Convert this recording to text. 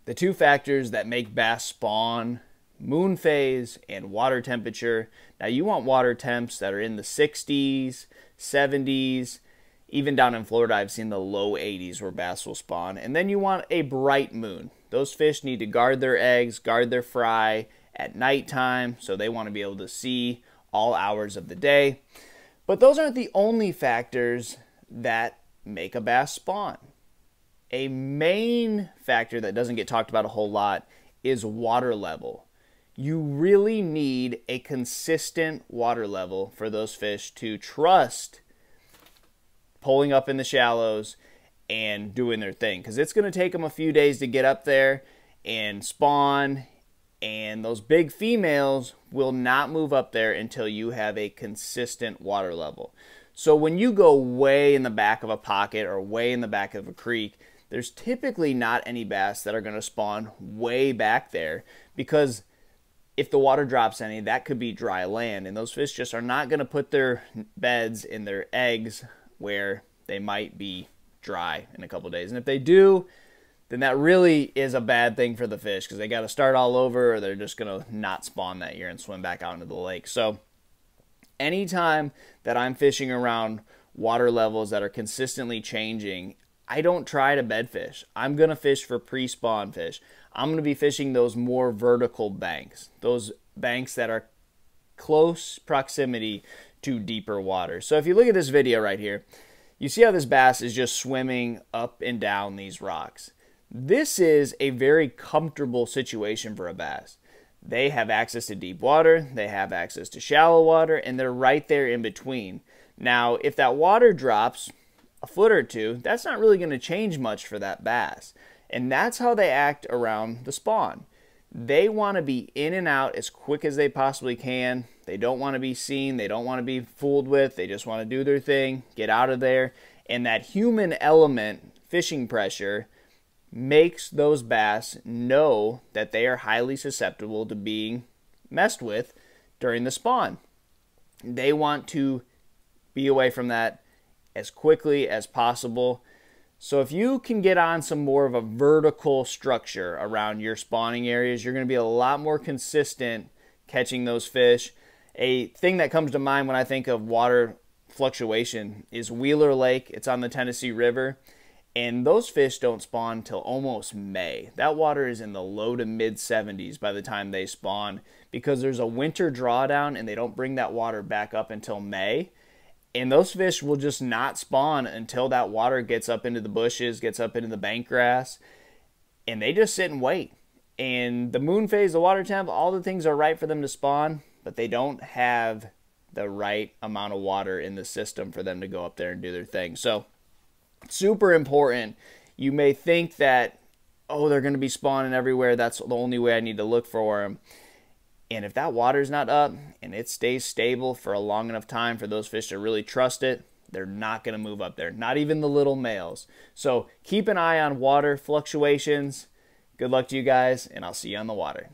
The two factors that make bass spawn: moon phase and water temperature. Now you want water temps that are in the 60s, 70s, even down in Florida I've seen the low 80s where bass will spawn. And then you want a bright moon. Those fish need to guard their eggs, guard their fry at nighttime, so they want to be able to see all hours of the day. But those aren't the only factors that make a bass spawn. A main factor that doesn't get talked about a whole lot is water level. You really need a consistent water level for those fish to trust pulling up in the shallows and doing their thing, because it's going to take them a few days to get up there and spawn, and those big females will not move up there until you have a consistent water level. So when you go way in the back of a pocket or way in the back of a creek, there's typically not any bass that are going to spawn way back there, because if the water drops any, that could be dry land, and those fish just are not going to put their beds and their eggs where they might be dry in a couple days. And if they do, then that really is a bad thing for the fish, because they got to start all over, or they're just going to not spawn that year and swim back out into the lake. So anytime that I'm fishing around water levels that are consistently changing, I don't try to bed fish. I'm going to fish for pre-spawn fish. I'm going to be fishing those more vertical banks, those banks that are close proximity to deeper water. So if you look at this video right here, you see how this bass is just swimming up and down these rocks. This is a very comfortable situation for a bass. They have access to deep water, they have access to shallow water, and they're right there in between. Now, if that water drops a foot or two, that's not really going to change much for that bass. And that's how they act around the spawn. They want to be in and out as quick as they possibly can. They don't want to be seen. They don't want to be fooled with. They just want to do their thing, get out of there. And that human element, fishing pressure, makes those bass know that they are highly susceptible to being messed with during the spawn. They want to be away from that as quickly as possible. So if you can get on some more of a vertical structure around your spawning areas, you're going to be a lot more consistent catching those fish. A thing that comes to mind when I think of water fluctuation is Wheeler Lake. It's on the Tennessee River, and those fish don't spawn till almost May. That water is in the low to mid 70s by the time they spawn, because there's a winter drawdown and they don't bring that water back up until May. And those fish will just not spawn until that water gets up into the bushes, gets up into the bank grass, and they just sit and wait. And the moon phase, the water temp, all the things are right for them to spawn, but they don't have the right amount of water in the system for them to go up there and do their thing. So super important. You may think that, oh, they're going to be spawning everywhere, that's the only way I need to look for them. And if that water's not up and it stays stable for a long enough time for those fish to really trust it, they're not going to move up there, not even the little males. So keep an eye on water fluctuations. Good luck to you guys, and I'll see you on the water.